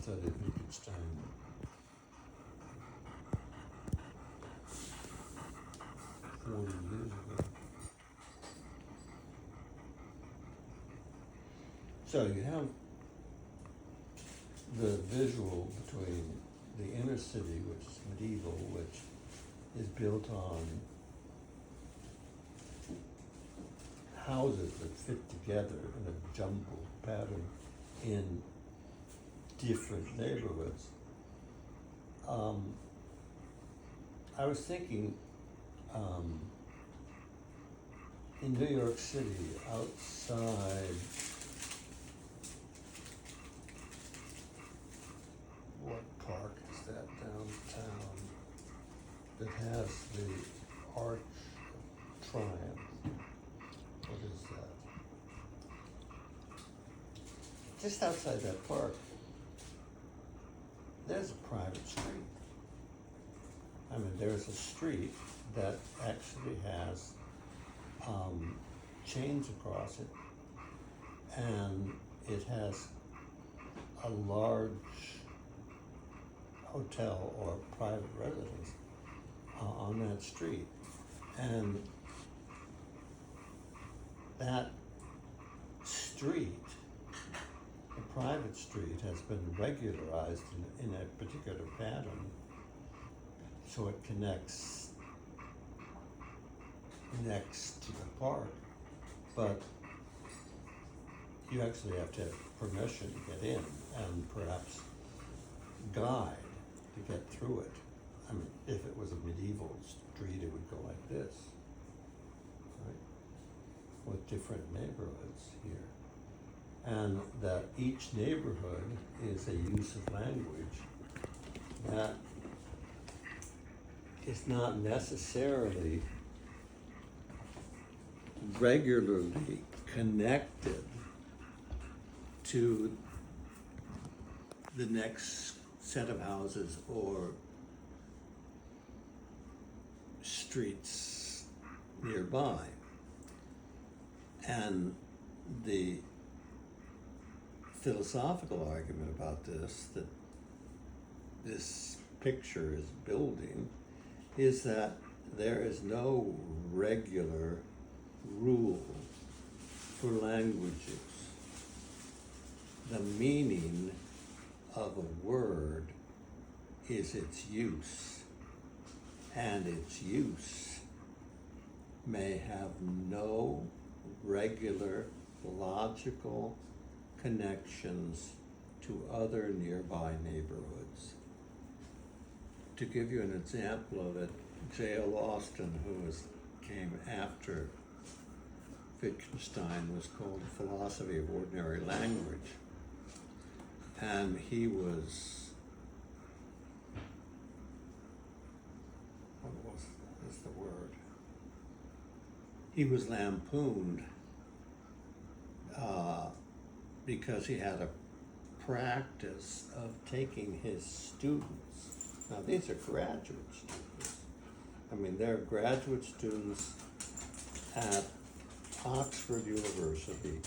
studied Wittgenstein 40 years ago. So you have the visual between the inner city, which is medieval, which is built on houses that fit together in a jumbled pattern in different neighborhoods. I was thinking, in New York City, outside, what park is that downtown that has the Arch of Triumph? What is that? Just outside that park, there's a private street. I mean, there's a street that actually has chains across it, and it has a large hotel or private residence on that street. And that street, the private street, has been regularized in a particular pattern, so it connects next to the park, but you actually have to have permission to get in and perhaps guide to get through it. I mean, if it was a medieval street, it would go like this, right? With different neighborhoods here. And that each neighborhood is a use of language that is not necessarily regularly connected to the next set of houses or streets nearby. And the philosophical argument about this, that this picture is building, is that there is no regular rule for languages. The meaning of a word is its use, and its use may have no regular logical connections to other nearby neighborhoods. To give you an example of it, J.L. Austin, who came after Wittgenstein, was called The Philosophy of Ordinary Language. And he was, what is the word? He was lampooned because he had a practice of taking his students. Now, these are graduate students. I mean, they're graduate students at Oxford University,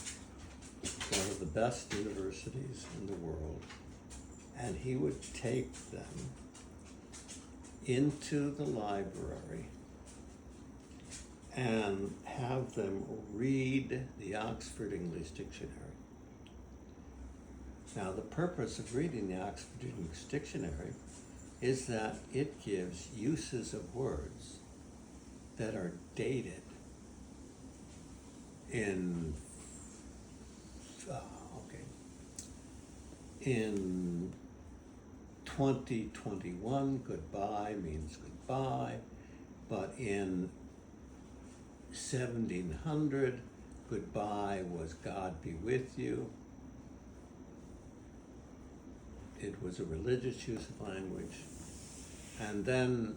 one of the best universities in the world, and he would take them into the library and have them read the Oxford English Dictionary. Now, the purpose of reading the Oxford English Dictionary is that it gives uses of words that are dated in 2021, goodbye means goodbye, but in 1700, goodbye was God be with you. It was a religious use of language. And then,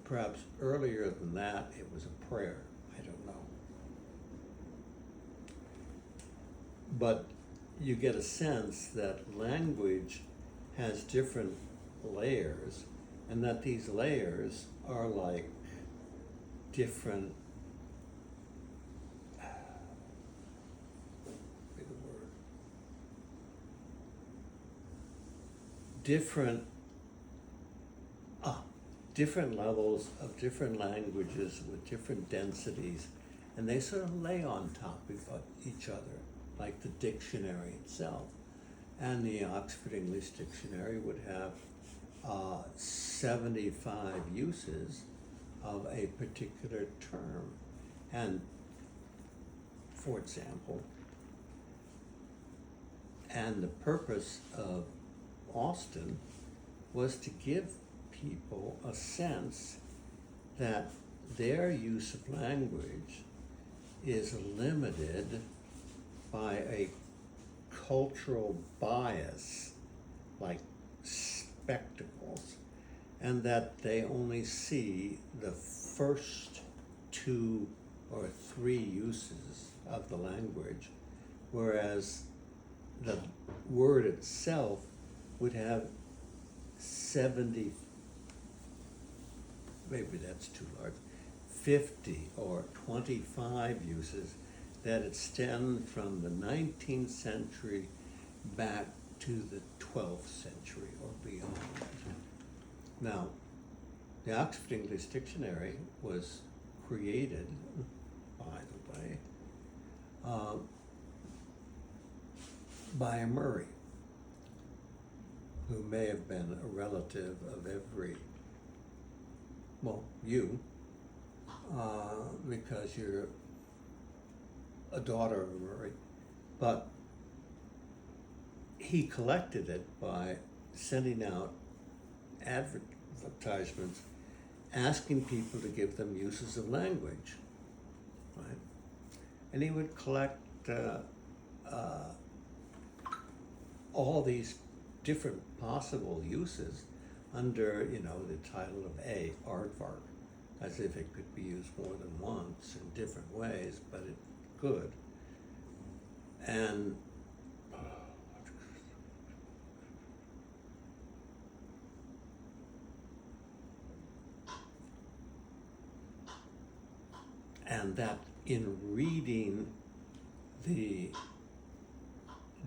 perhaps earlier than that, it was a prayer. I don't know. But you get a sense that language has different layers, and that these layers are like different different different levels of different languages with different densities, and they sort of lay on top of each other, like the dictionary itself. And the Oxford English Dictionary would have 75 uses of a particular term. And, for example, and the purpose of Austin was to give people a sense that their use of language is limited by a cultural bias, like spectacles, and that they only see the first 2 or 3 uses of the language, whereas the word itself would have 70, maybe that's too large, 50 or 25 uses that extend from the 19th century back to the 12th century or beyond. Now, the Oxford English Dictionary was created, by the way, by a Murray, who may have been a relative of every, well, you, because you're a daughter of Murray, but he collected it by sending out advertisements asking people to give them uses of language, right? And he would collect all these different possible uses under, the title of A, aardvark, as if it could be used more than once in different ways, but it could. And that in reading the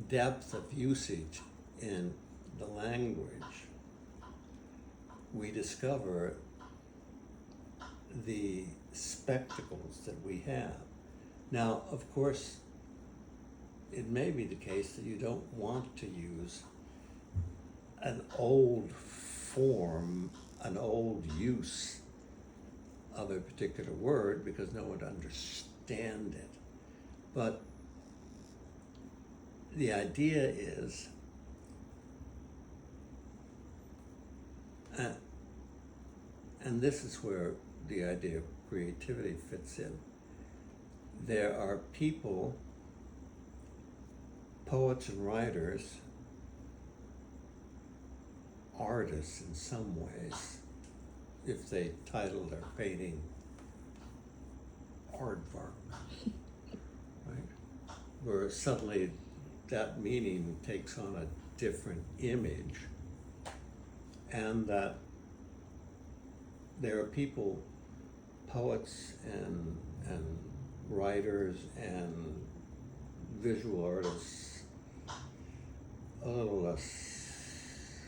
depth of usage in the language, we discover the spectacles that we have. Now, of course, it may be the case that you don't want to use an old form, an old use of a particular word because no one would understand it. But the idea is, and this is where the idea of creativity fits in. There are people, poets and writers, artists in some ways, if they title their painting aardvark, right? Where suddenly that meaning takes on a different image, and that there are people, poets and writers and visual artists, a little less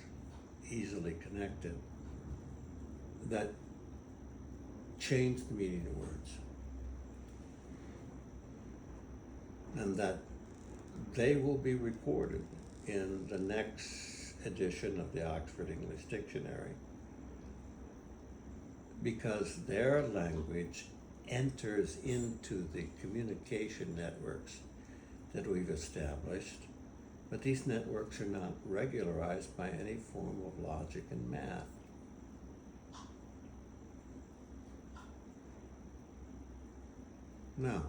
easily connected, that change the meaning of words, and that they will be recorded in the next edition of the Oxford English Dictionary, because their language enters into the communication networks that we've established, but these networks are not regularized by any form of logic and math. Now,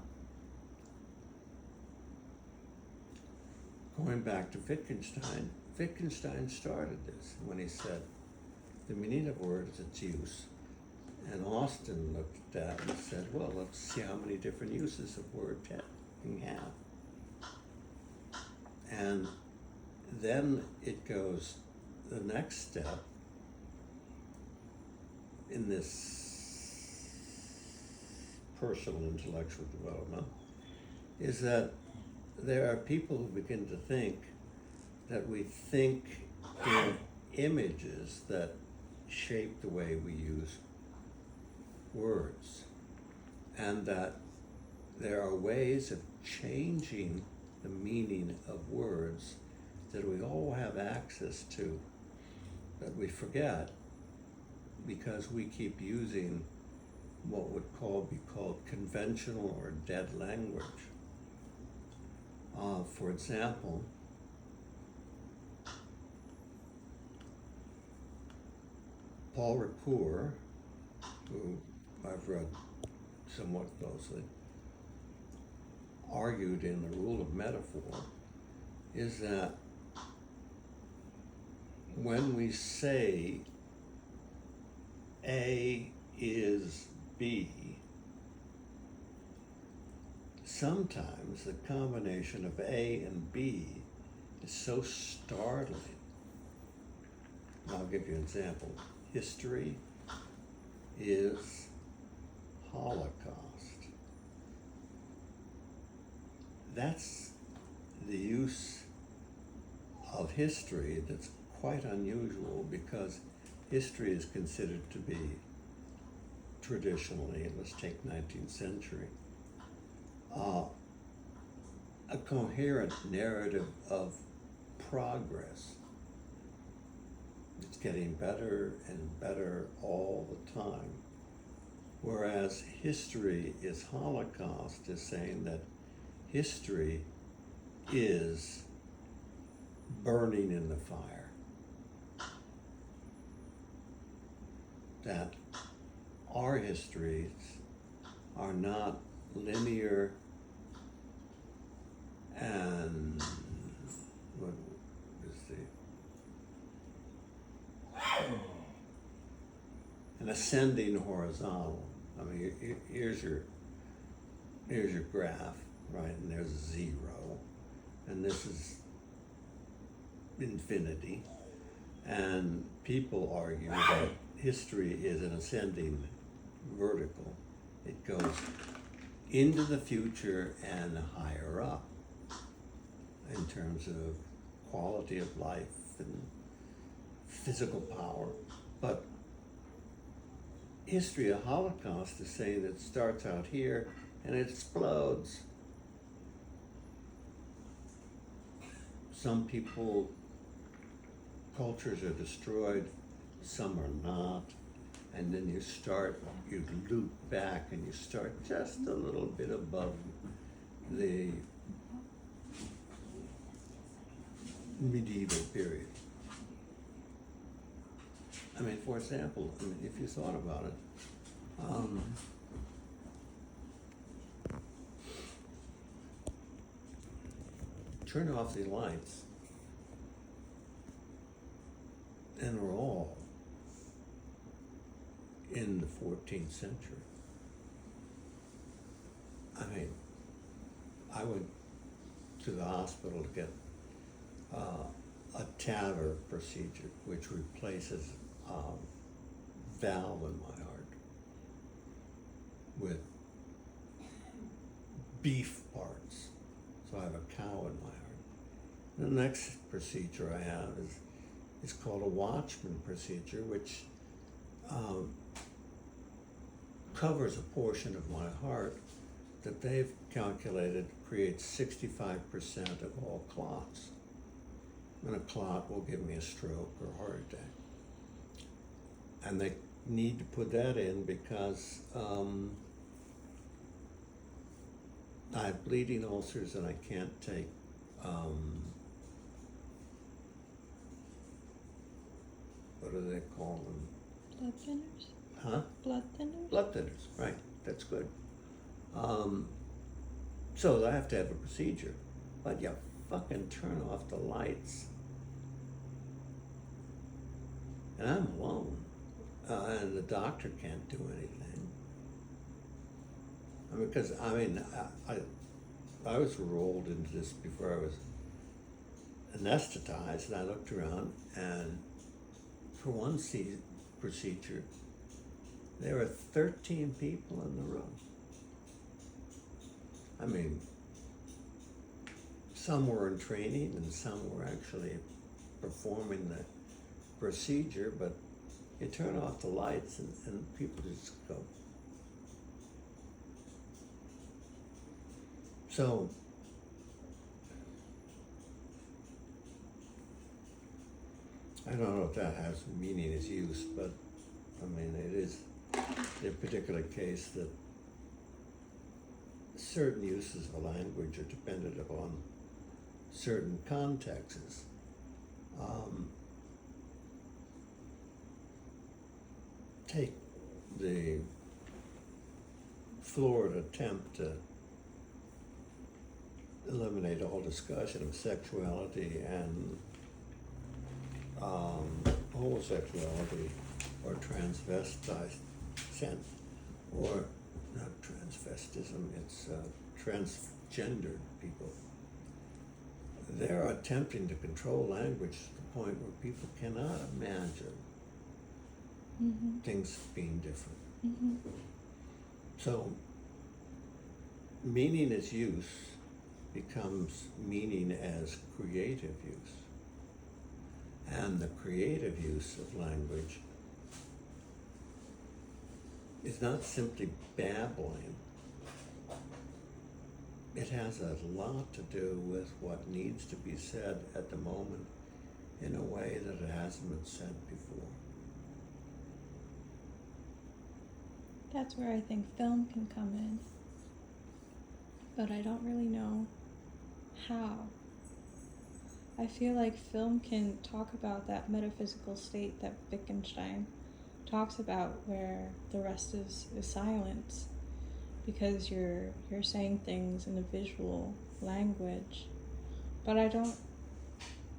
going back to Wittgenstein, Wittgenstein started this when he said, the meaning of word is its use. And Austin looked at that and said, well, let's see how many different uses of word we have. And then it goes, the next step in this personal intellectual development is that there are people who begin to think that we think in images that shape the way we use words, and that there are ways of changing the meaning of words that we all have access to, that we forget because we keep using what would be called conventional or dead language. For example, Paul Ricoeur, who I've read somewhat closely, argued in The Rule of Metaphor, is that when we say A is B, sometimes the combination of A and B is so startling. I'll give you an example. History is Holocaust. That's the use of history that's quite unusual, because history is considered to be traditionally, let's take 19th century, a coherent narrative of progress. It's getting better and better all the time. Whereas history is Holocaust is saying that history is burning in the fire. That our histories are not linear and what is an ascending horizontal. I mean, here's your graph, right? And there's 0, and this is infinity. And people argue that history is an ascending vertical. It goes into the future and higher up in terms of quality of life and physical power. But history of Holocaust is saying it starts out here and it explodes. Some cultures are destroyed, some are not, and then you loop back and you start just a little bit above the medieval period. I mean, for example, if you thought about it, turn off the lights and we're all in the 14th century. I mean, I went to the hospital to get a TAVR procedure, which replaces valve in my heart with beef parts. So I have a cow in my heart. The next procedure I have is called a Watchman procedure, which covers a portion of my heart that they've calculated creates 65% of all clots. And a clot will give me a stroke or a heart attack. And they need to put that in because I have bleeding ulcers and I can't take what do they call them? Blood thinners? Huh? Blood thinners? Blood thinners, right, that's good. So I have to have a procedure, but you fucking turn off the lights. And I'm alone, and the doctor can't do anything. I mean, because, I was rolled into this before I was anesthetized, and I looked around, and for one procedure, there were 13 people in the room. I mean, some were in training and some were actually performing the procedure, but you turn off the lights and people just go. So, I don't know if that has meaning as use, but I mean, it is in a particular case that certain uses of a language are dependent upon certain contexts. Take the florid attempt to eliminate all discussion of sexuality and homosexuality or transvestite, or not transvestism, it's transgendered people. They're attempting to control language to the point where people cannot imagine things being different. So, meaning as use becomes meaning as creative use. And the creative use of language is not simply babbling. It has a lot to do with what needs to be said at the moment in a way that it hasn't been said before. That's where I think film can come in. But I don't really know how. I feel like film can talk about that metaphysical state that Wittgenstein talks about, where the rest is silence, because you're saying things in a visual language. But I don't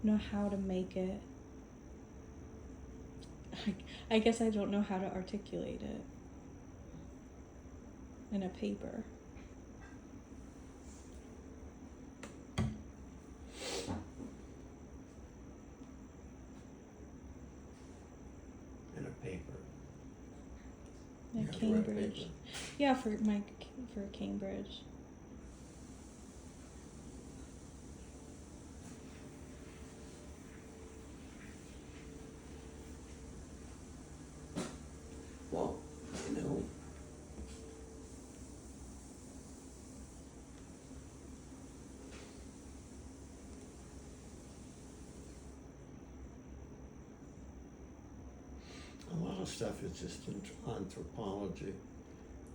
know how to make it. I guess I don't know how to articulate it in a paper. In a paper. At You have to write a Cambridge. paper. Yeah, for Cambridge. Well, you know, a lot of stuff is just anthropology.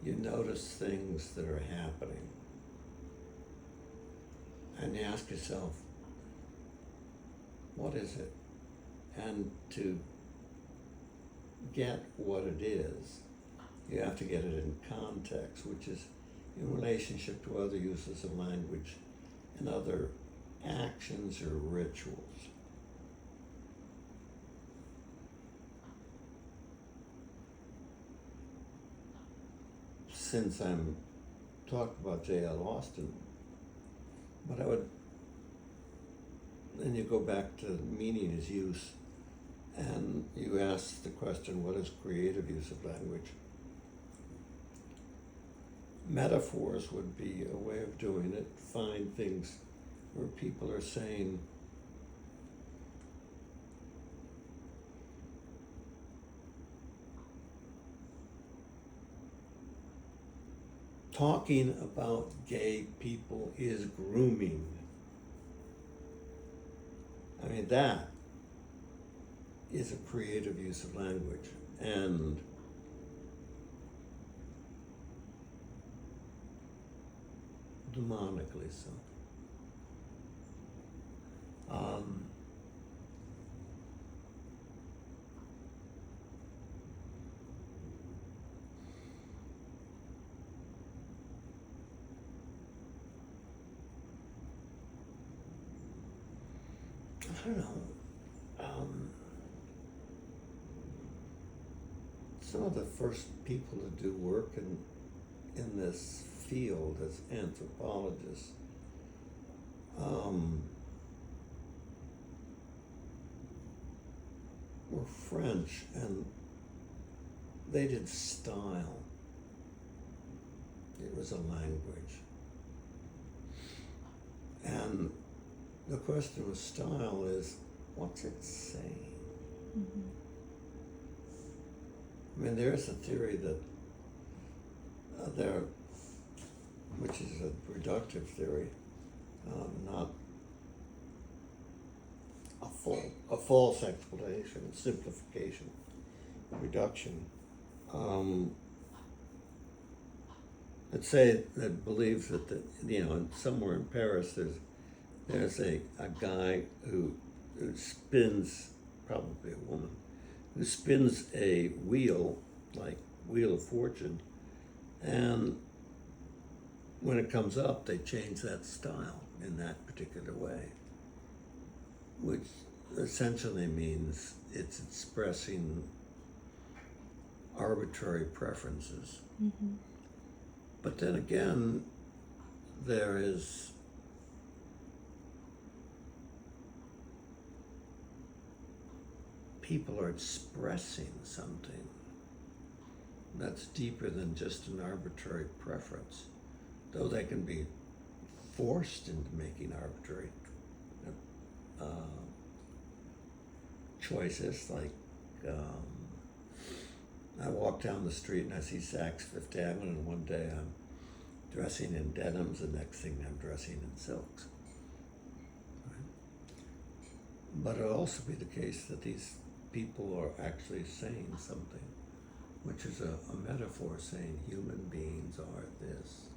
You notice things that are happening, and you ask yourself, what is it? And to get what it is, you have to get it in context, which is in relationship to other uses of language and other actions or rituals. Since I'm talking about J.L. Austin, but I would, then you go back to meaning is use, and you ask the question, what is creative use of language? Metaphors would be a way of doing it. Find things where people are saying, talking about gay people is grooming. I mean, that is a creative use of language, and demonically so. I don't know. Some of the first people to do work in this field as anthropologists were French, and they did style. It was a language. And the question with style is, what's it saying? Mm-hmm. I mean, there is a theory that which is a reductive theory, not a false explanation, simplification, reduction. Let's say that believes that somewhere in Paris there's a guy who spins, probably a woman, who spins a wheel, like Wheel of Fortune, and when it comes up, they change that style in that particular way, which essentially means it's expressing arbitrary preferences. Mm-hmm. But then again, there is people are expressing something that's deeper than just an arbitrary preference, though they can be forced into making arbitrary choices. Like I walk down the street and I see Saks Fifth Avenue, and one day I'm dressing in denims, the next thing I'm dressing in silks. Right? But it'll also be the case that these people are actually saying something, which is a metaphor saying human beings are this.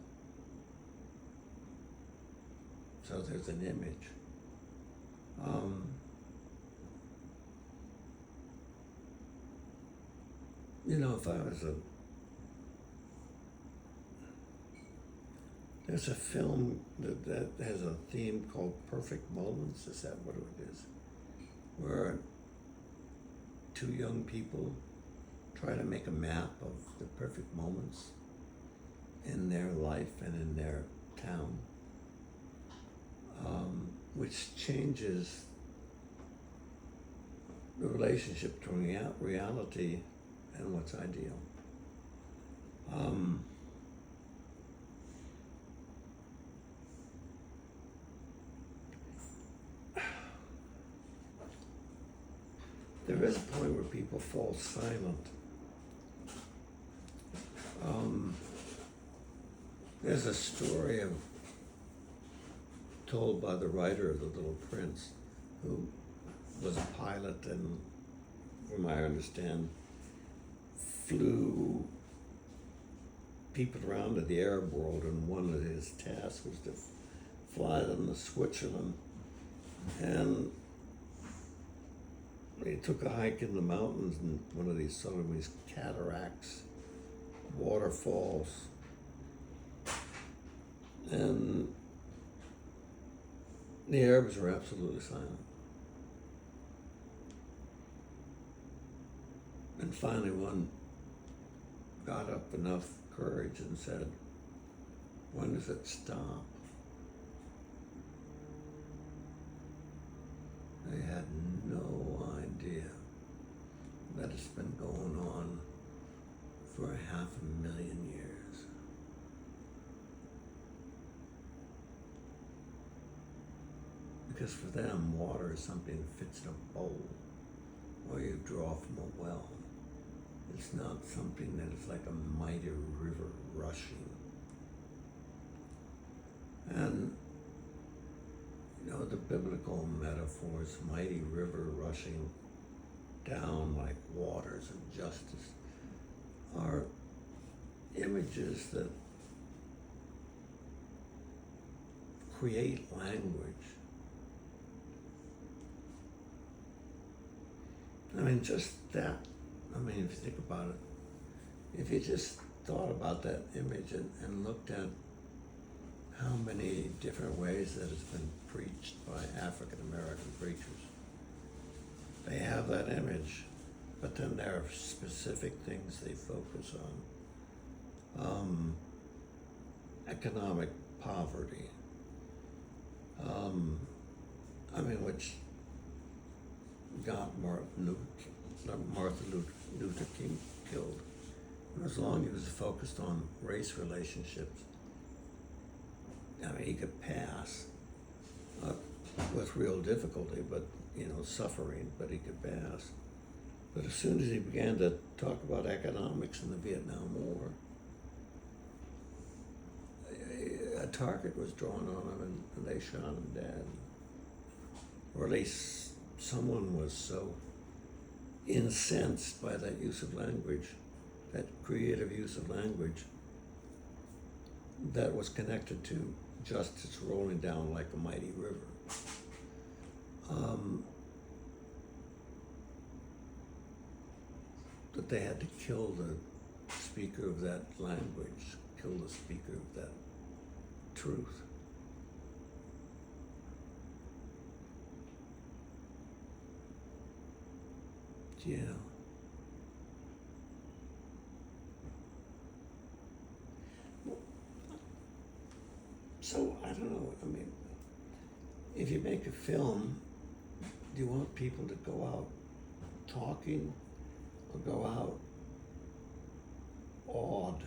So there's an image. If I was there's a film that has a theme called Perfect Moments, is that what it is? Where two young people try to make a map of the perfect moments in their life and in their town, which changes the relationship between reality and what's ideal. There is a point where people fall silent. There's a story told by the writer of The Little Prince, who was a pilot and, from what I understand, flew people around to the Arab world, and one of his tasks was to fly them to Switzerland. And he took a hike in the mountains, and one of these cataracts, waterfalls, and the Arabs were absolutely silent. And finally one got up enough courage and said, "When does it stop?" They had no idea that it's been going on for 500,000 years. Because for them, water is something that fits in a bowl or you draw from a well. It's not something that is like a mighty river rushing. And the biblical metaphors, mighty river rushing down like waters of justice, are images that create language. I mean, just that. I mean, if you think about it, if you just thought about that image and looked at how many different ways that it's been preached by African American preachers, they have that image, but then there are specific things they focus on. Economic poverty, which got Martin Luther King killed. And as long as he was focused on race relationships, he could pass with real difficulty, but suffering, but he could pass. But as soon as he began to talk about economics in the Vietnam War, a target was drawn on him and they shot him dead. Or at least someone was so incensed by that use of language, that creative use of language, that was connected to justice rolling down like a mighty river. That they had to kill the speaker of that language, kill the speaker of that truth. Yeah. So, I don't know, I mean, if you make a film, do you want people to go out talking or go out awed?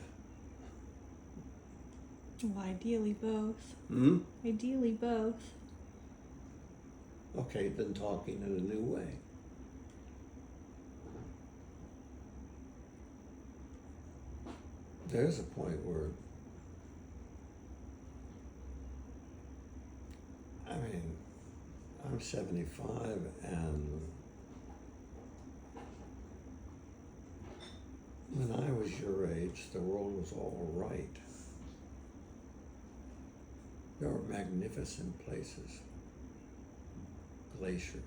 Well, ideally both. Hmm? Ideally both. Okay, then talking in a new way. There's a point where, I mean, I'm 75 and when I was your age, the world was all right. There were magnificent places, glaciers,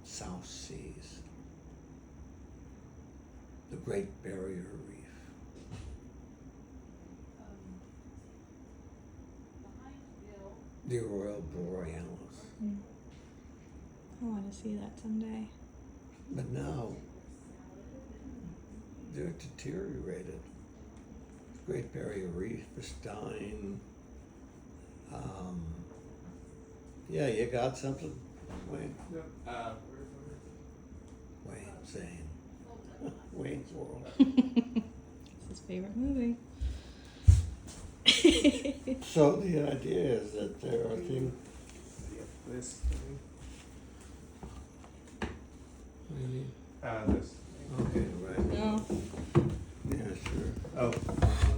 South Seas, the Great Barrier Reef. The Aurora Borealis. I want to see that someday. But now, they're deteriorated. The Great Barrier Reef is dying. Yeah, you got something, Wayne? Wayne, Zane. Wayne's World. It's his favorite movie. So the idea is that there are things. This. What do you mean? This. Okay, right. No. Yeah, sure. Oh.